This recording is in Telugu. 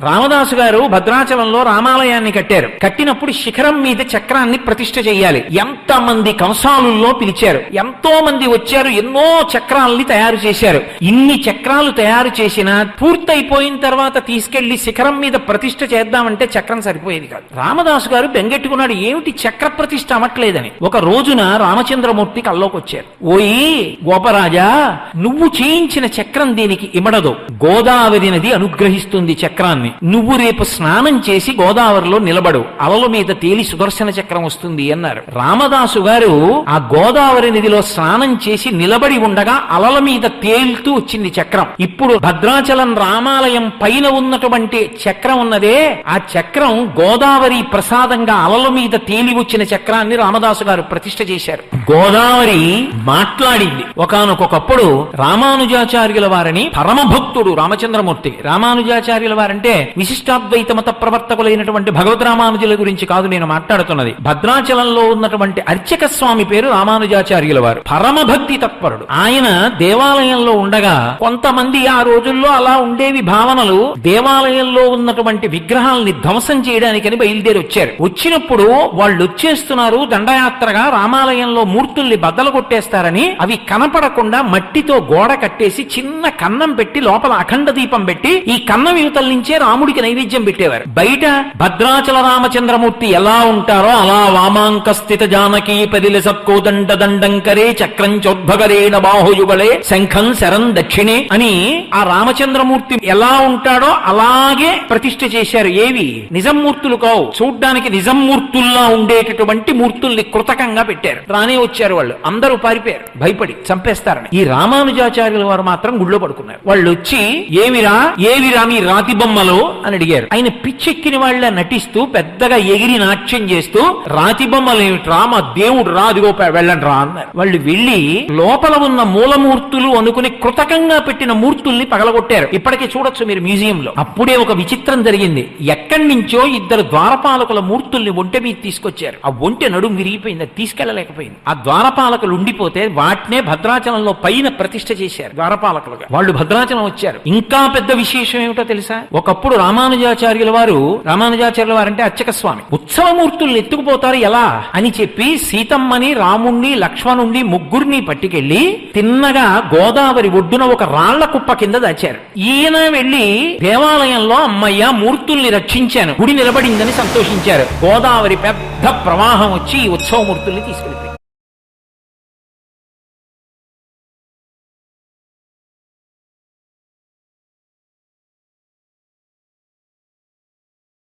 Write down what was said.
రామదాసు గారు భద్రాచలంలో రామాలయాన్ని కట్టారు. కట్టినప్పుడు శిఖరం మీద చక్రాన్ని ప్రతిష్ఠ చేయాలి. ఎంతమంది కంసాలుల్లో పిలిచారు, ఎంతో మంది వచ్చారు, ఎన్నో చక్రాలని తయారు చేశారు. ఇన్ని చక్రాలు తయారు చేసినా పూర్తయిపోయిన తర్వాత తీసుకెళ్లి శిఖరం మీద ప్రతిష్ఠ చేద్దామంటే చక్రం సరిపోయేది కాదు. రామదాసు గారు బెంగెట్టుకున్నాడు, ఏమిటి చక్ర ప్రతిష్ఠ అవ్వట్లేదని. ఒక రోజున రామచంద్రమూర్తి కల్లోకి వచ్చారు. ఓయి గోపరాజా, నువ్వు చేయించిన చక్రం దీనికి ఇమడదు. గోదావరి నది అనుగ్రహిస్తుంది చక్రాన్ని. నువ్వు రేపు స్నానం చేసి గోదావరిలో నిలబడు, అలల మీద తేలి సుదర్శన చక్రం వస్తుంది అన్నారు. రామదాసు గారు ఆ గోదావరి నదిలో స్నానం చేసి నిలబడి ఉండగా అలల మీద తేలుతూ వచ్చింది చక్రం. ఇప్పుడు భద్రాచలం రామాలయం పైన ఉన్నటువంటి చక్రం ఉన్నదే, ఆ చక్రం గోదావరి ప్రసాదంగా అలల మీద తేలి వచ్చిన చక్రాన్ని రామదాసు గారు ప్రతిష్ఠ చేశారు. గోదావరి మాట్లాడింది. ఒకానొకప్పుడు రామానుజాచార్యుల వారిని పరమభక్తుడు రామచంద్రమూర్తి. రామానుజాచార్యుల వారంటే విశిష్టాద్వైత మత ప్రవర్తకులైనటువంటి భగవద్ రామానుజుల గురించి కాదు నేను మాట్లాడుతున్నది. భద్రాచలంలో ఉన్నటువంటి అర్చక స్వామి పేరు రామానుజాచార్యుల వారు. పరమభక్తి తత్పరుడు. ఆయన దేవాలయంలో ఉండగా కొంతమంది, ఆ రోజుల్లో అలా ఉండేవి భావనలు, దేవాలయంలో ఉన్నటువంటి విగ్రహాలని ధ్వంసం చేయడానికని బయలుదేరి వచ్చారు. వచ్చినప్పుడు వాళ్ళు వచ్చేస్తున్నారు దండయాత్రగా, రామాలయంలో మూర్తుల్ని బద్దలు కొట్టేస్తారని అవి కనపడకుండా మట్టితో గోడ కట్టేసి చిన్న కన్నం పెట్టి లోపల అఖండ దీపం పెట్టి ఈ కన్నం యువతల నుంచే రాముడికి నైవేద్యం పెట్టేవారు. బయట భద్రాచల రామచంద్రమూర్తి ఎలా ఉంటారో అలా వామాంక స్థిత జానకీ పదిలి సత్కోదండ దండంకరే చక్రం చోద్భగరేణ బాహుయుగలే శంఖం శరం దక్షిణే అని ఆ రామచంద్రమూర్తి ఎలా ఉంటాడో అలాగే ప్రతిష్ఠ చేశారు. ఏవి నిజం మూర్తులు కావు, చూడ్డానికి నిజం మూర్తుల్లా ఉండేటటువంటి మూర్తుల్ని కృతకంగా పెట్టారు. రానే వచ్చారు వాళ్ళు, అందరూ పారిపోయారు భయపడి చంపేస్తారని. ఈ రామానుజాచార్యుల వారు మాత్రం గుళ్ళో పడుకున్నారు. వాళ్ళు వచ్చి ఏవిరా మీ రాతి బొమ్మలో అని అడిగారు. ఆయన పిచ్చెక్కిన వాళ్ళ నటిస్తూ పెద్దగా ఎగిరి నాట్యం చేస్తూ రాతి బొమ్మలు ఏమిట్రా, మా దేవుడు రా, అదిగో వెళ్ళండి రా అన్నారు. వాళ్ళు వెళ్లి లోపల ఉన్న మూలమూర్తులు అనుకుని కృతకంగా పెట్టిన మూర్తుల్ని పగలగొట్టారు. ఇప్పటికీ చూడొచ్చు మీరు మ్యూజియంలో. అప్పుడే ఒక విచిత్రం జరిగింది. ఎక్కడి నుంచో ఇద్దరు ద్వారపాలకుల మూర్తుల్ని ఒంటె మీద తీసుకొచ్చారు. ఆ ఒంటె నడుము విరిగిపోయింది, అది తీసుకెళ్లలేకపోయింది. ఆ ద్వారపాలకులు ఉండిపోతే వాటినే భద్రాచలంలో పైన ప్రతిష్ఠ చేశారు ద్వారపాలకులుగా. వాళ్ళు భద్రాచలం వచ్చారు. ఇంకా పెద్ద విశేషం ఏమిటో తెలుసా? ఒకప్పుడు రామానుజాచార్యుల వారు అంటే అర్చక స్వామి, ఉత్సవమూర్తుల్ని ఎత్తుకుపోతారు ఎలా అని చెప్పి సీతమ్మని, రాముణ్ణి, లక్ష్మణుణ్ణి ముగ్గురిని పట్టుకెళ్లి తిన్నగా గోదావరి ఒడ్డున ఒక రాళ్ల కుప్ప కింద దాచారు. ఈయన వెళ్లి దేవాలయంలో అమ్మయ్య మూర్తుల్ని రక్షించాను, గుడి నిలబడిందని సంతోషించారు. గోదావరి పెద్ద ప్రవాహం వచ్చి ఈ ఉత్సవమూర్తుల్ని తీసుకెళ్లిపోయారు.